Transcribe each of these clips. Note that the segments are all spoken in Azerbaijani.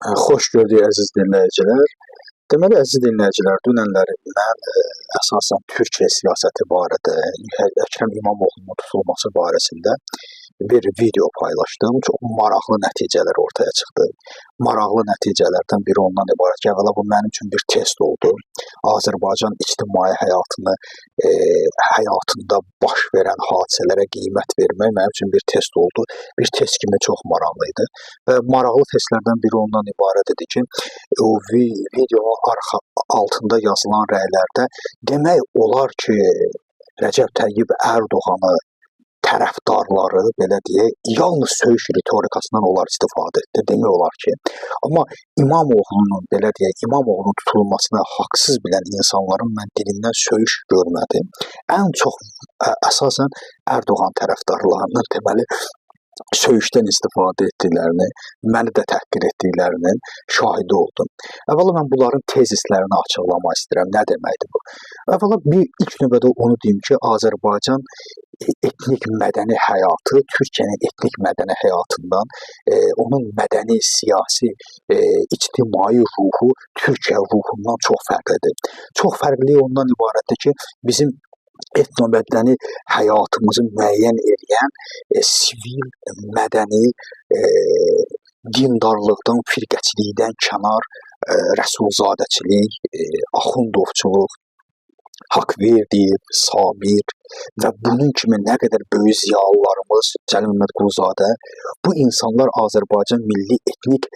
Xoş gördük əziz dinləyicilər. Deməli, əziz dinləyicilər, dünənləri mən əsasən Türkiyə siyasəti barədə, Əkrəm İmamoğlu'nun tutulması barəsində bir video paylaşdım. Çox maraqlı nəticələr ortaya çıxdı. Maraqlı nəticələrdən biri ondan ibarət ki, əvvəla bu mənim üçün bir test oldu. Azərbaycan ictimai həyatında baş verən hadisələrə qiymət vermək mənim üçün bir test oldu. Bir test kimi çox maraqlı idi. Və maraqlı testlərdən biri ondan ibarət idi ki, o videonun altında yazılan rəylərdə demək olar ki, Rəcəb Təyyib Ərdoğanı tərəfdarları, belə deyək, yalnız söyüş ritorikasından onlar istifadə etdi, demək olar ki. Amma İmamoğlu'nun, belə deyək, İmamoğlu'nun tutulmasını haqsız bilən insanların mən dilindən söyüş görmədim. Ən çox əsasən Ərdoğan tərəfdarlarının deməli söyüşdən istifadə etdiklərini, məni də təhqir etdiklərinin şahidi oldum. Əvvəla mən bunların tezislərini açıqlamaq istəyirəm. Nə deməkdir bu? Əvvəla ilk növbədə onu deyim ki, Azərbaycan etnik mədəni həyatı Türkiyənin etnik mədəni həyatından, onun mədəni, siyasi, ictimai ruhu Türkiyə ruhundan çox fərqlidir. Çox fərqli ondan ibarətdir ki, bizim etnomədəni həyatımızı müəyyən edən sivil, mədəni, dindarlıqdan, firqəçilikdən kənar rəsulzadəçilik, axundovçuluq, Haqverdiyev, Sabir və bunun kimi nə qədər böyük ziyalılarımız, Cəlil Məmmədquluzadə, bu insanlar Azərbaycan milli, etnik,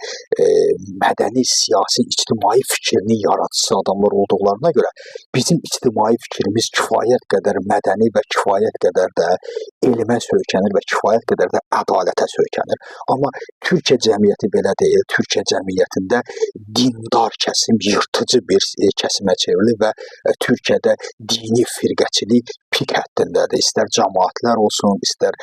mədəni, siyasi, ictimai fikrini yaradıcısı adamlar olduqlarına görə bizim ictimai fikrimiz kifayət qədər mədəni və kifayət qədər də elmə söykənir və kifayət qədər də ədalətə söykənir. Amma Türkiyə cəmiyyəti belə deyil. Türkiyə cəmiyyətində dindar kəsim yırtıcı bir kəsimə çevrilir və Türkiyədə dini firqəçilik pik həddindədir. İstər cəmaətlər olsun, istər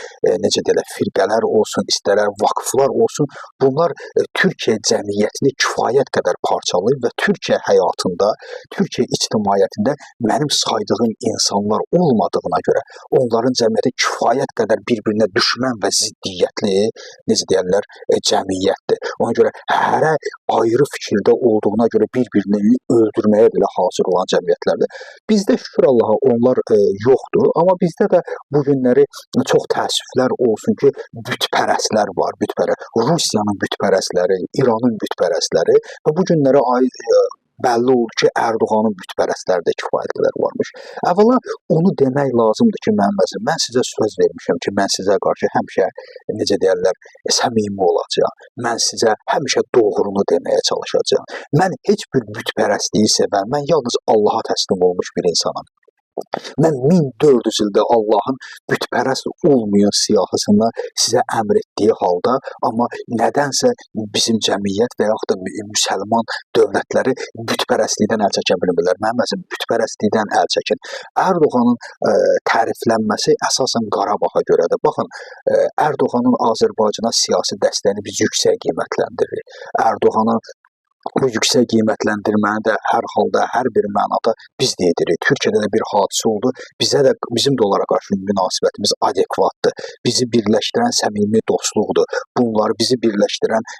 necə deyirlər, firqələr olsun, istərlər vakıflar olsun. Bunlar Türkiyə cəmiyyətini kifayət qədər parçalayır və Türkiyə həyatında, Türkiyə ictimaiyyətində mənim saydığım insanlar olmadığına görə onların cəmiyyəti kifayət qədər bir-birinə düşmən və ziddiyyətli, necə deyirlər, cəmiyyətdir. Ona görə hərə ayrı fikirdə olduğuna görə bir-birini öldürməyə belə hazır olan cəmiyyətlərdir. Bizdə şükür Allaha onlar yoxdur, amma bizdə də bu günləri çox təəssüflər olsun ki, bütpərəstlər var, Rusiyanın bütpərəstləri, İranın bütpərəstləri və bu günlərə bəlli oldu ki, Ərdoğanın bütpərəstləri də kifayətlər varmış. Əvvəla onu demək lazımdır ki, mən sizə söz vermişəm ki, mən sizə qarşı həmişə, necə deyərlər, səmimi olacağam. Mən sizə həmişə doğrunu deməyə çalışacağam. Mən heç bir bütpərəstliyi sevən, mən yalnız Allaha təslim olmuş bir insanam. Mən 1400 ildə Allahın bütpərəst olmayan siyahısına sizə əmr etdiyi halda, amma nədənsə bizim cəmiyyət və yaxud da müsəlman dövlətləri bütpərəstlikdən əl çəkə bilmirlər. Mənim məsələn, bütpərəstlikdən əl çəkin. Ərdoğanın təriflənməsi əsasən Qarabağa görədir. Baxın, Ərdoğanın Azərbaycana siyasi dəstəyini biz yüksək qiymətləndiririk. Ərdoğanın bu yüksək qiymətləndirməni də hər halda, hər bir mənada biz də edirik. Türkiyədə də bir hadisə oldu. Bizim də onlara qarşı münasibətimiz adekvatdır. Bizi birləşdirən səmimi dostluqdur. Bunlar bizi birləşdirən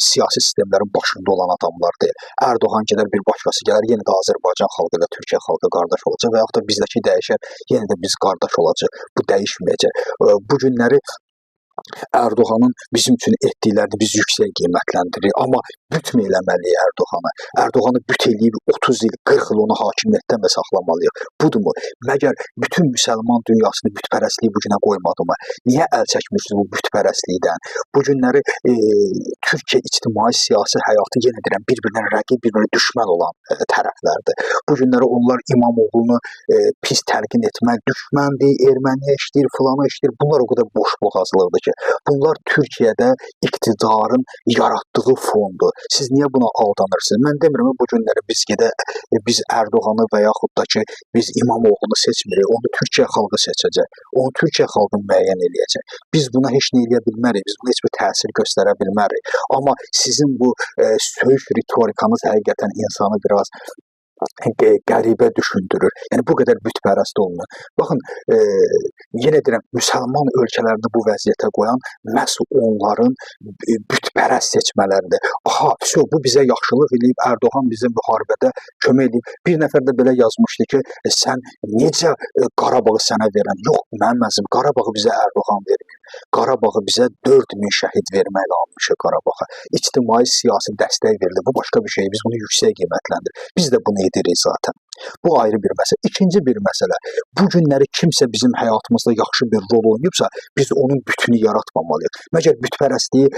siyasi sistemlərin başında olan adamlar deyil. Ərdoğan gedər, bir başqası gələr, yenə də Azərbaycan xalqı ilə Türkiyə xalqı qardaş olacaq və yaxud da bizdəki dəyişər, yenə də biz qardaş olacaq. Bu dəyişməyəcək. Bu günləri Ərdoğanın bizim üçün etdiklərini biz yüksək qiymətləndiririk. Amma bütmə eləməliyik Ərdoğanı. Ərdoğanı büt eləyib 30 il, 40 il onu hakimiyyətdən və saxlamalıyıq. Budurmu? Məgər bütün müsəlman dünyasını bütpərəstliyi bu günə qoymadı mı? Niyə əl çəkmişsiniz bu bütpərəstlikdən? Bu günləri Türkiyə ictimai siyasi həyatı, yenə deyirəm, bir-birinə rəqib, bir-birinə düşmən olan tərəflərdir. Bu günləri onlar İmamoğlu'nu pis təlqin etmək, düşməndir, erməniyə işləyir, filana işləyir. Bunlar o qədər boş boğazlıqdır ki, bunlar Türkiyədə iqtidarın yaratdığı fondur. Siz niyə buna aldanırsınız? Mən demirəm, bu günləri biz Ərdoğanı və yaxud da ki, biz İmamoğlu'nu seçmirik. Onu Türkiyə xalqı seçəcək. Onu Türkiyə xalqı müəyyən eləyəcək. Biz buna heç nə eləyə bilmərik. Biz buna heç bir təsir göstərə bilmərik. Amma sizin bu söyüş ritorikanız həqiqətən insanı biraz qəribə düşündürür. Yəni bu qədər bütpərəst olmuyor. Baxın, yenə deyirəm, müsəlman ölkələrini bu vəziyyətə qoyan məhz onların bütpərəst seçmələridir. Aha, bu bizə yaxşılıq eləyib, Ərdoğan bizə müharibədə kömək eləyib. Bir nəfər də belə yazmışdı ki, sən necə Qarabağı sənə verən? Yox, mənim əzim, Qarabağı bizə Ərdoğan vermir. Qarabağı bizə 4000 şəhid verməklə almışıq Qarabağa. İctimai siyasi dəstək verildi. Bu başqa bir şey. Biz bunu yüksək qiymətləndirir. Biz də bunu edirik zaten. Bu ayrı bir məsələ. İkinci bir məsələ. Bu günləri kimsə bizim həyatımızda yaxşı bir rol oynayıbsa, biz onun bütünü yaratmamalıyıq. Məgər bütpərəstliyi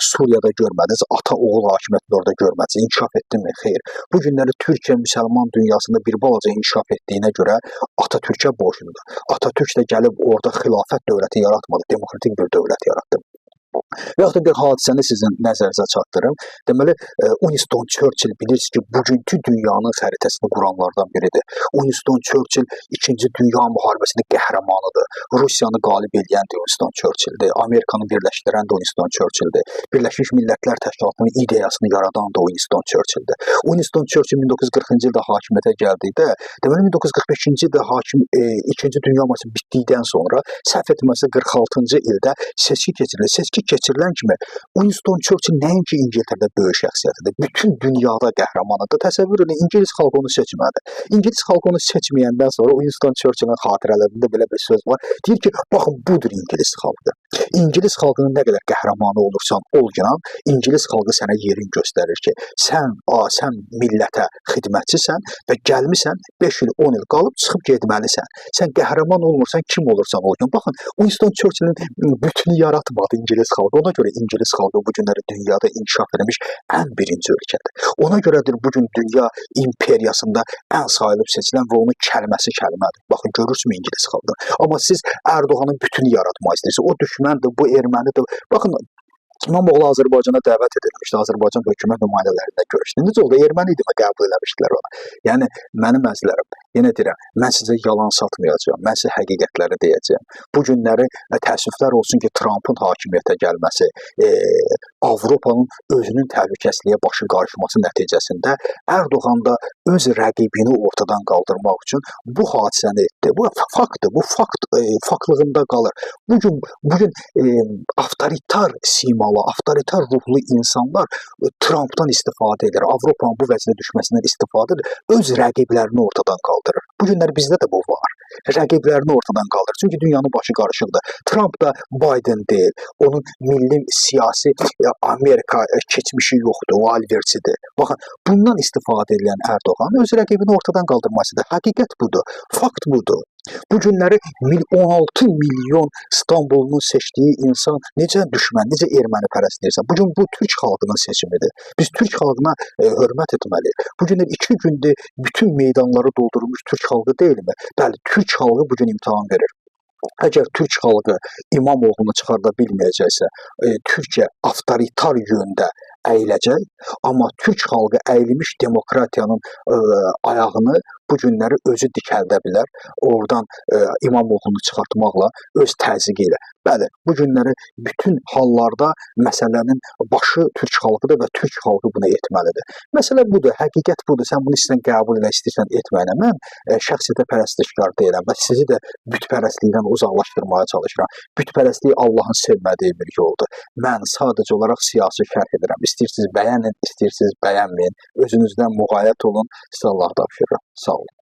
Suriyada görmədiniz, ata-oğul hakimiyyətini orada görmədiniz, inkişaf etdimi? Xeyr. Bu günləri Türkiyə müsəlman dünyasında bir balaca inkişaf etdiyinə görə Atatürkə borcludur. Atatürk də gəlib orada xilafət dövləti yaratmadı, demokratik bir dövlət yaratdı. Və yaxud da bir hadisəni sizin nəzərinizə çatdırım. Deməli, Winston Churchill bilirsiniz ki, bugünkü dünyanın xəritəsini quranlardan biridir. Winston Churchill 2-ci Dünya müharibəsinin qəhrəmanıdır. Rusiyanı qalib edən də Winston Churchilldir. Amerikanı birləşdirən də Winston Churchilldir. Birləşmiş Millətlər Təşkilatının ideyasını yaradan da Winston Churchilldir. Winston Churchill 1940-cı ildə hakimiyyətə gəldikdə, deməli 1945-ci ildə 2-ci Dünya müharibəsi bitdikdən sonra səhv etməsə 46-cı ildə seçki keçirildi. Seçki keçirilən kimi Winston Churchill nəinki İngiltərədə böyük şəxsiyyətidir, bütün dünyada qəhrəmanıdır. Təsəvvür edin, İngilis xalqı onu seçmədi. İngilis xalqı onu seçməyəndən sonra Winston Churchillin xatirələrində belə bir söz var. Deyir ki, baxın, budur İngilis xalqı. İngilis xalqının nə qədər qəhrəmanı olursan ol inan, İngilis xalqı sənə yerin göstərir ki, sən millətə xidmətçisən və gəlmisən 5 il, 10 il qalıb çıxıb getməlisən. Sən qəhrəman olmursan, kim olursan ol inan. Baxın, Winston Churchillin bütünü yaratmadı İngilis xalqı. Ona görə İngilis xalqı bu günləri dünyada inkişaf etmiş ən birinci ölkədir. Ona görədir bugün dünya imperiyasında ən sayılıb seçilən və onun kəlməsi kəlmədir. Baxın, görürsünüz İngilis xalqını. Amma siz Ərdoğanın bütünü yaratmaq istəyirsiniz. O düşməndir, bu ermənidir. Baxın, İmamoğlu Azərbaycana dəvət edilmişdi. Azərbaycan hökumət nümayəndələrində görüşdü. Necə oldu? Erməni idi, qəbul eləmişdilər ona. Yəni, mənim əzizlərim, yenə deyirəm, mən sizə yalan satmayacağım. Mən sizə həqiqətləri deyəcəyəm. Bu günləri təəssüflər olsun ki, Trumpın hakimiyyətə gəlməsi, Avropanın özünün təhlükəsizliyə başı qarışması nəticəsində Ərdoğan da öz rəqibini ortadan qaldırmaq üçün bu hadisəni etdi. Bu faktdır, bu faktlığında qalır. Bugün avtoritar simalı, avtoritar ruhlu insanlar Trumpdan istifadə edir, Avropanın bu vəziyyətə düşməsindən istifadə edir, öz rəqiblərini ortadan qaldırır. Bu günlər bizdə də bu var. Rəqiblərini ortadan qaldırır. Çünki dünyanın başı qarışıqdır. Trump da Biden deyil, onun milli siyasi Amerika keçmişi yoxdur, o alverçidir. Baxın, bundan istifadə edən Ərdoğan öz rəqibini ortadan qaldırmasıdır. Həqiqət budur, fakt budur. Bu günləri 16 milyon İstanbulun seçdiyi insan necə düşmən, necə erməni pərəstləyirsən. Bugün bu Türk xalqının seçimidir. Biz Türk xalqına hörmət etməliyik. Bu günlər 2 gündür bütün meydanları doldurmuş Türk xalqı deyilmi? Bəli, Türk xalqı bugün imtahan verir. Əgər Türk xalqı İmamoğlunu çıxarda bilməyəcəksə, Türkiyə avtoritar yöndə əyiləcək, amma Türk xalqı əyilmiş demokratiyanın ayağını bu günləri özü dikəldə bilər. Oradan İmamoğlunu çıxartmaqla öz təzyiqi ilə. Bəli, bu günləri bütün hallarda məsələnin başı Türk xalqıdır və Türk xalqı bunu etməlidir. Məsələ budur, həqiqət budur. Sən bunu istəyirsən qəbul elə, istəyirsən etməyinə. Mən şəxsiyyətə pərəstişkar deyiləm və sizi də bütpərəstlikdən uzaqlaşdırmaya çalışıram. Bütpərəstlik Allahın sevmədiyi bir yoldur. Mən sadəcə olaraq siyasi şərh edirəm. İstəyirsiniz bəyənin, istəyirsiniz bəyənməyin. Özünüzdən müğayət olun. Sizə Allah tapşırıram. Sağ olun.